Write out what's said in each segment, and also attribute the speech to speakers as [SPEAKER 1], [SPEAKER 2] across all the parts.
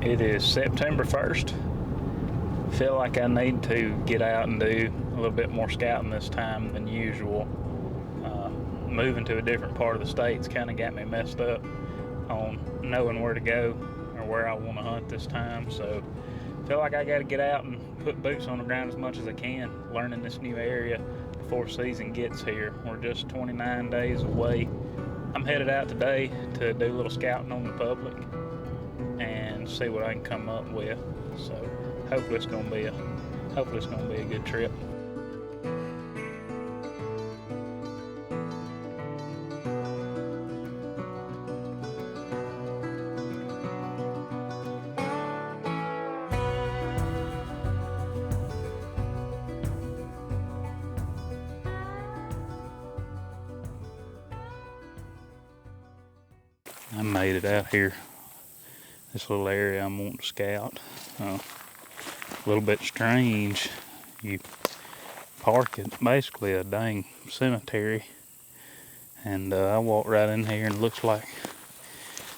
[SPEAKER 1] It is September 1st. Feel like I need to get out and do a little bit more scouting this time than usual. Moving to a different part of the state's kind of got me messed up on knowing where to go or where I want to hunt this time. So feel like I got to get out and put boots on the ground as much as I can, learning this new area before season gets here. We're just 29 days away. I'm headed out today to do a little scouting on the public and see what I can come up with. So hopefully it's gonna be a good trip. I made it out here, this little area I'm wanting to scout. A little bit strange. You park at basically a dang cemetery, and I walked right in here and it looks like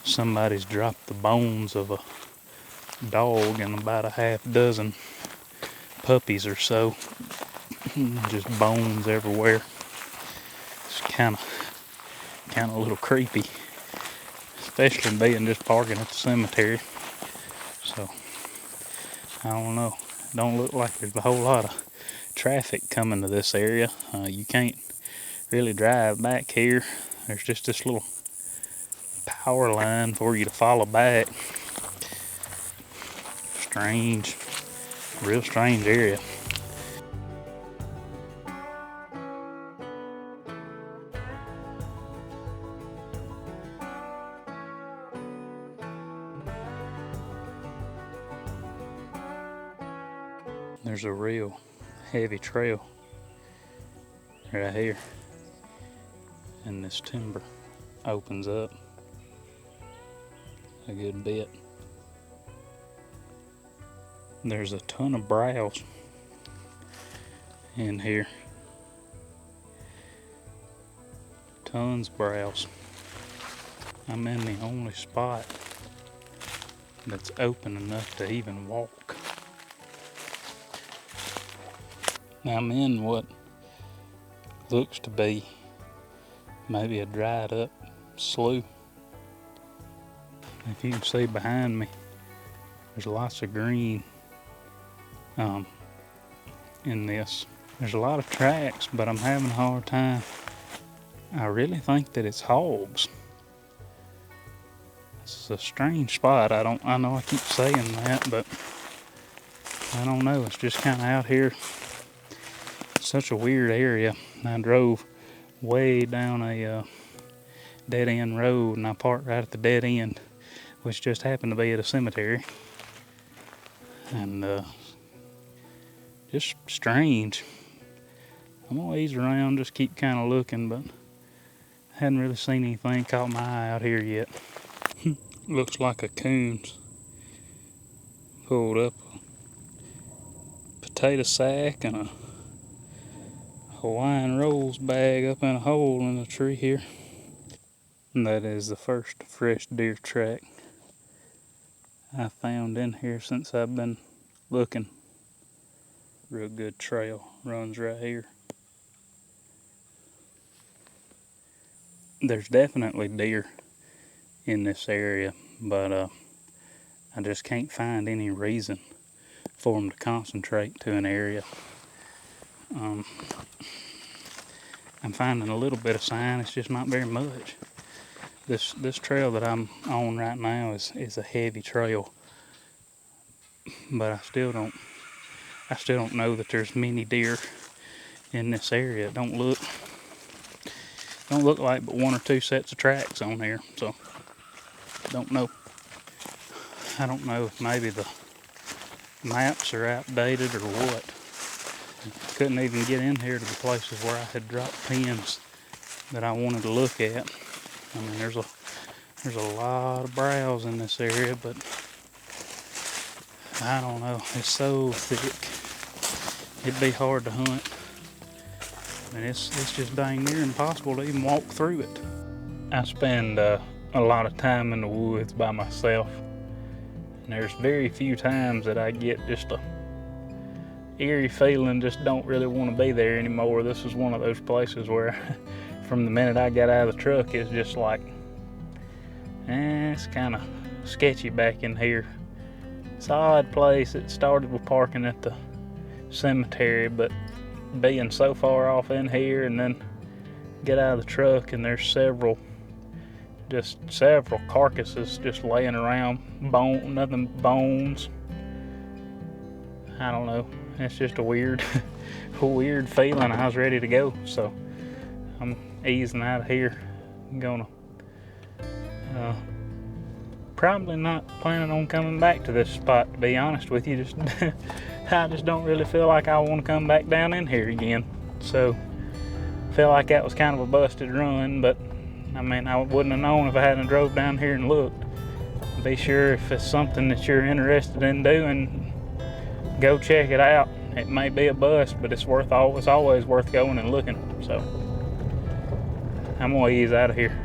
[SPEAKER 1] somebody's dropped the bones of a dog and about a half dozen puppies or so. Just bones everywhere. It's kind of a little creepy, especially being just parking at the cemetery. So I don't know. Don't look like there's a whole lot of traffic coming to this area. You can't really drive back here. There's just this little power line for you to follow back. Strange, real strange area. There's a real heavy trail right here, and this timber opens up a good bit. There's a ton of browse in here. Tons of browse. I'm in the only spot that's open enough to even walk. Now I'm in what looks to be maybe a dried up slough. If you can see behind me, there's lots of green in this. There's a lot of tracks, but I'm having a hard time. I really think that it's hogs. This is a strange spot. I know I keep saying that, but I don't know. It's just kind of out here. Such a weird area. I drove way down a dead end road and I parked right at the dead end, which just happened to be at a cemetery. And just strange. I'm gonna ease around, just keep kind of looking, but I hadn't really seen anything caught my eye out here yet. Looks like a coon's pulled up a potato sack and a Hawaiian rolls bag up in a hole in the tree here. And that is the first fresh deer track I found in here since I've been looking. Real good trail runs right here. There's definitely deer in this area, but I just can't find any reason for them to concentrate to an area. I'm finding a little bit of sign, it's just not very much. This trail that I'm on right now is a heavy trail, but I still don't know that there's many deer in this area. It don't look like but one or two sets of tracks on here, so don't know. I don't know if maybe the maps are outdated or what. Couldn't even get in here to the places where I had dropped pins that I wanted to look at. I mean, there's a lot of browse in this area, but I don't know. It's so thick. It'd be hard to hunt. And it's just dang near impossible to even walk through it. I spend a lot of time in the woods by myself, And there's very few times that I get just a eerie feeling, just don't really want to be there anymore. This is one of those places where from the minute I got out of the truck, it's just like, it's kind of sketchy back in here. It's an odd place. It started with parking at the cemetery, but being so far off in here, and then get out of the truck and there's several carcasses just laying around, nothing bones. I don't know. It's just a weird feeling. I was ready to go, so I'm easing out of here. I'm gonna probably not planning on coming back to this spot, to be honest with you. I just don't really feel like I want to come back down in here again. So I feel like that was kind of a busted run, but I mean, I wouldn't have known if I hadn't drove down here and looked. Be sure if it's something that you're interested in doing, go check it out. It may be a bust, but it's always worth going and looking. So I'm gonna ease out of here.